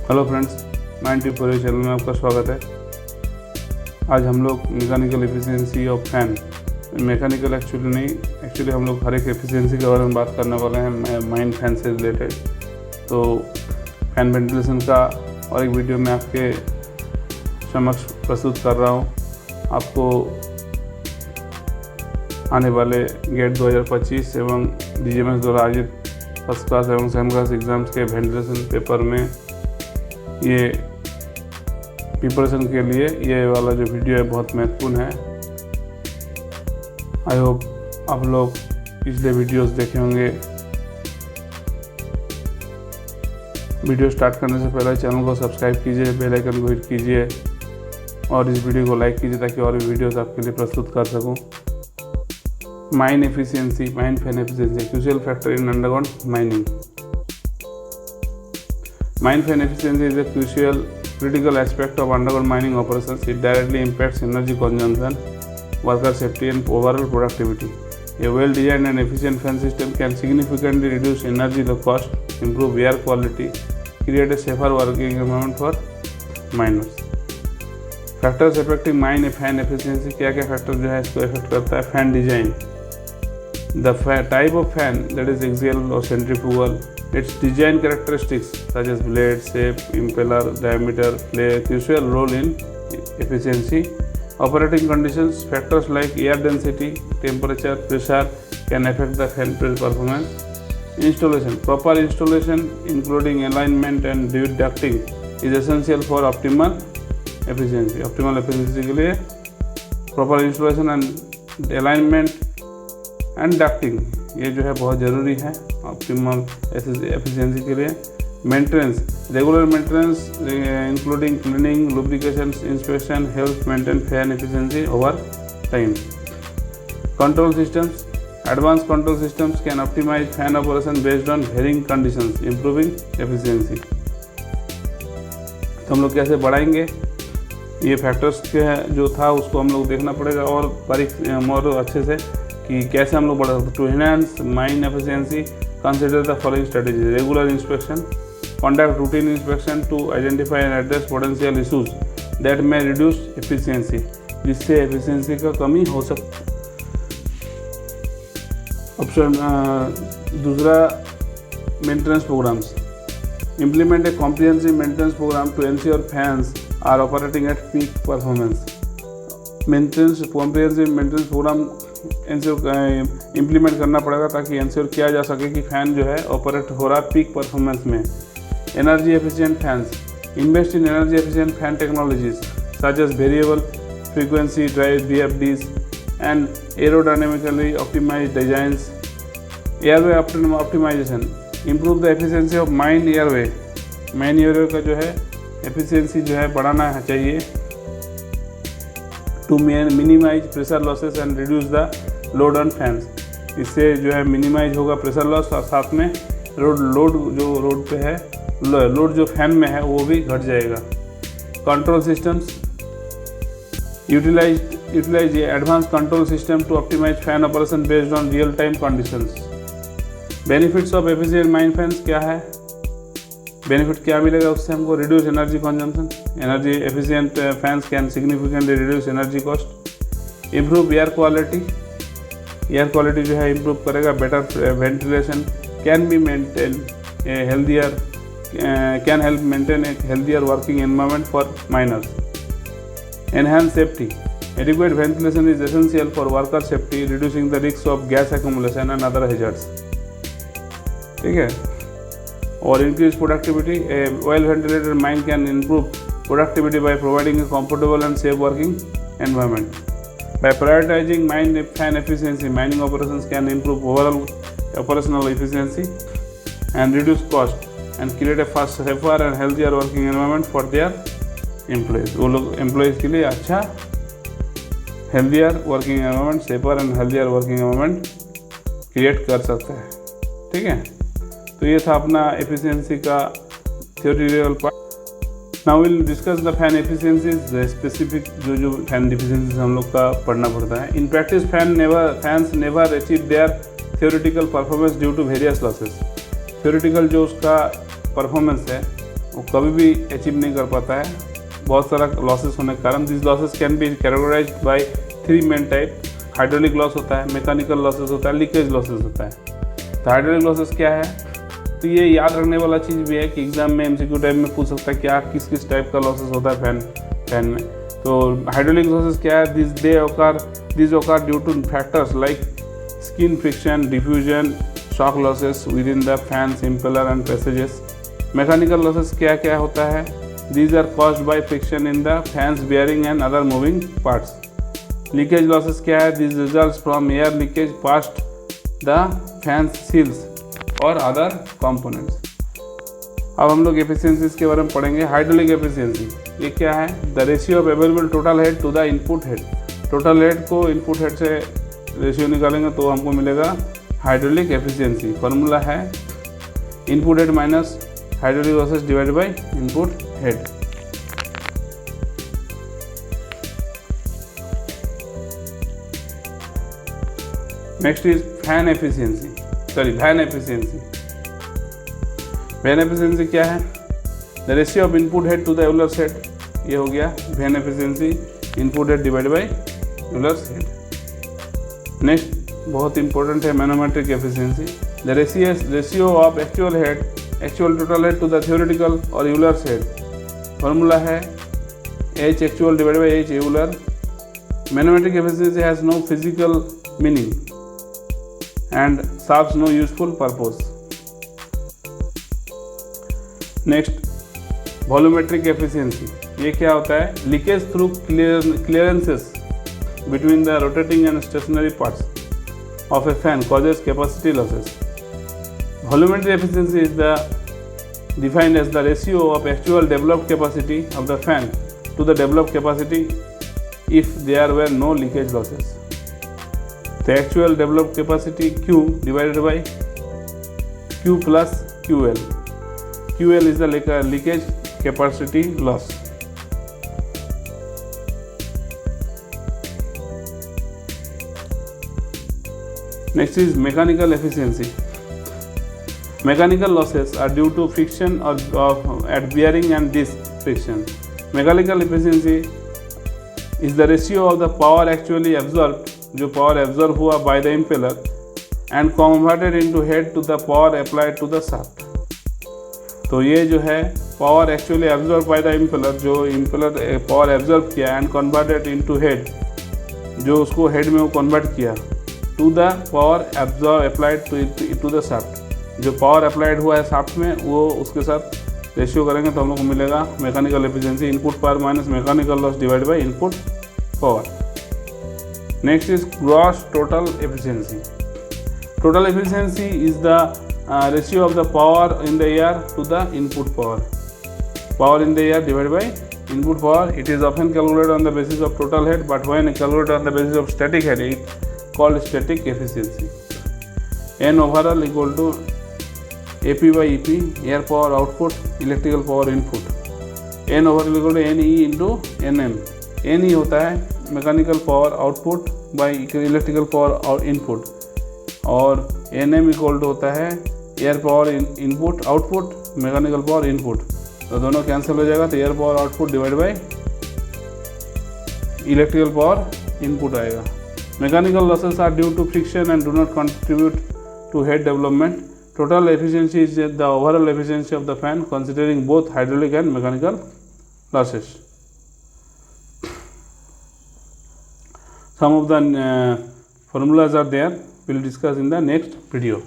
Hello friends, 94 channel में आपका स्वागत है। आज हम लोग mechanical efficiency of fan, mechanical actually हम लोग हर एक एफिशिएंसी के बारे में बात करने वाले हैं माइन फैन से रिलेटेड। तो फैन वेंटिलेशन का और एक वीडियो में आपके समक्ष प्रस्तुत कर रहा हूँ। आपको आने वाले गेट 2025 एवं DGMS द्वारा आयोजित फर्स्ट क्लास एवं सेकंड क्लास एग्ज़ाम्स के वेंटिलेशन पेपर में ये प्रिपरेशन के लिए ये वाला जो वीडियो है बहुत महत्वपूर्ण है। आई होप आप लोग पिछले वीडियोस देखे होंगे। वीडियो स्टार्ट करने से पहले चैनल को सब्सक्राइब कीजिए, बेल आइकन को हिट कीजिए और इस वीडियो को लाइक कीजिए ताकि और भी वीडियोस आपके लिए प्रस्तुत कर सकूं। Mine fan efficiency crucial factor in underground mining. Mine fan efficiency is a critical aspect of underground mining operations. It directly impacts energy consumption, worker safety, and overall productivity. A well-designed and efficient fan system can significantly reduce energy cost, improve air quality, create a safer working environment for miners. Factors affecting mine fan efficiency, क्या factor जो है इसको effect करता है? Fan design, the type of fan, that is axial or centrifugal, its design characteristics such as blade shape, impeller diameter play a crucial role in efficiency. Operating conditions, factors like air density, temperature, pressure can affect the fan performance. Installation, proper installation including alignment and ducting is essential for optimal efficiency. Optimal efficiency के लिए proper installation and alignment and ducting ये जो है बहुत ज़रूरी है optimal efficiency के लिए। Maintenance, regular maintenance including cleaning, lubrication, inspection help maintain fan efficiency over time. Control systems, advance control systems can optimise fan operation based on varying conditions, improving efficiency. तो हम लोग कैसे बढ़ाएंगे ये फैक्टर्स के जो था उसको हम लोग देखना पड़ेगा और बारीक और अच्छे से कि कैसे हम लोग बढ़ा सकते। To enhance mine efficiency consider the following strategy: regular inspection, conduct routine inspection to identify and address potential issues that may reduce efficiency, जिससे एफिशिएंसी का कमी हो सकती। ऑप्शन दूसरा, maintenance programmes, implement a comprehensive maintenance programme to ensure fans are operating at peak performance. Comprehensive maintenance programme implement करना पड़ेगा ताकि ensure किया जा सके कि फ़ैन जो है ऑपरेट हो रहा है पीक परफॉर्मेंस में। Energy efficient fans, invest in energy efficient fan technologies such as variable frequency drive BFDs and aerodynamically optimised designs. Airway optimisation, improve the efficiency of mine airway का जो है एफिशिएंसी जो है बढ़ाना चाहिए to minimise pressure losses and reduce the load on fans. इससे जो है मिनिमाइज होगा प्रेशर लॉस और साथ में रोड पे है लोड जो फैन में है वो भी घट जाएगा। Control systems, utilise advance control system to optimise fan operation based on real time conditions. Benefits of efficient mine fans क्या है? बेनिफिट क्या मिलेगा उससे हमको? Reduce energy consumption, energy efficient fans can significantly reduce energy cost. Improve air quality जो है improve करेगा। Better ventilation can be maintain can help maintain a healthier working environment for miners. Enhance safety, adequate ventilation is essential for worker safety, reducing the risk of gas accumulation and other hazards. ठीक है। और increase productivity, A well ventilated mine can improve productivity by providing a comfortable and safe working environment. By prioritizing mine fan efficiency, mining operations can improve overall operational efficiency and reduce cost and create a safer and healthier working environment for their employees. वो लोग employees के लिए अच्छा healthier working environment, safer and healthier working environment create कर सकते हैं। ठीक है, तो ये था अपना एफिशिएंसी का theoretical part. Now will discuss the fan efficiencies, specific जो फैन एफिशिएंसीज हम लोग का पढ़ना पड़ता है। In practice fans never achieve their theoretical performance due to various losses. Theoretical जो उसका परफॉर्मेंस है वो कभी भी अचीव नहीं कर पाता है, बहुत सारा लॉसेस होने के कारण। This losses can be categorised by 3 main type. Hydraulic loss होता है, मैकेनिकल लॉसेस होता है, लीकेज लॉसेस होता है। तो हाइड्रोलिक लॉसेस क्या है, तो ये याद रखने वाला चीज़ भी है कि एग्जाम में MCQ टाइप में पूछ सकता है क्या किस किस टाइप का लॉसेस होता है फैन में। तो हाइड्रोलिक लॉसेस क्या है, this occur due two factors like skin friction, diffusion, shock losses with in the fans, impeller and passages. Mechanical losses क्या क्या होता है, these are caused by friction in the fans bearing and other moving parts. Leakage losses क्या है, these results from air leakage past the fans seals और other components. अब हम लोग एफिशिएंसीज के बारे में पढ़ेंगे। हाइड्रोलिक एफिशिएंसी ये क्या है, the ratio of available total head to the input head. Total head को इनपुट हेड से रेशियो निकालेंगे तो हमको मिलेगा हाइड्रोलिक एफिशिएंसी। फार्मूला है input head minus hydraulic losses divide by input head. Next is vane efficiency. Vane efficiency क्या है, the ratio of input head to the Euler's head. ये हो गया vane efficiency, input head divide by Euler's head. Next बहुत important है manometric efficiency, the ratio of actual total head to the theoretical और Euler's head. Formula है H actual divide by H Euler. Manometric efficiency has no physical meaning and serves no useful purpose. Next, volumetric efficiency. ये क्या होता है, leakage through clearances between the rotating and stationary parts of a fan causes capacity losses. Volumetric efficiency is defined as the ratio of actual developed capacity of the fan to the developed capacity if there were no leakage losses. The actual developed capacity Q divided by Q plus QL. QL is the leakage capacity loss. Next is mechanical efficiency. Mechanical losses are due to friction or at bearing and disc friction. Mechanical efficiency is the ratio of the power actually absorbed, जो power absorb हुआ by the impeller and converted into head to the power applied to the shaft. तो ये जो है power actually absorb by the impeller, जो impeller power absorb किया and converted into head, जो उसको हेड में वो कन्वर्ट किया, to the power absorb applied to the shaft. जो पावर अप्लाइड हुआ है शाफ्ट में वो उसके साथ रेशियो करेंगे तो हम लोग को मिलेगा mechanical efficiency, input power minus mechanical loss divide by input power. Next is gross total efficiency. Total efficiency is the ratio of the power in the air to the input power. Power in the air divided by input power. It is often calculated on the basis of total head, but when calculated on the basis of static head, it is called static efficiency. N overall equal to AP by EP, air power output, electrical power input. N overall equal to NE into NM. NE होता है mechanical power output by electrical power input, और NM equal to होता है air power input output mechanical power input. तो दोनों cancel हो जाएगा, तो air power output divide by electrical power input आएगा। Mechanical losses are due to friction and do not contribute to head development. Total efficiency is the overall efficiency of the fan considering both hydraulic and mechanical losses. Some of the formulas are there, we will discuss in the next video.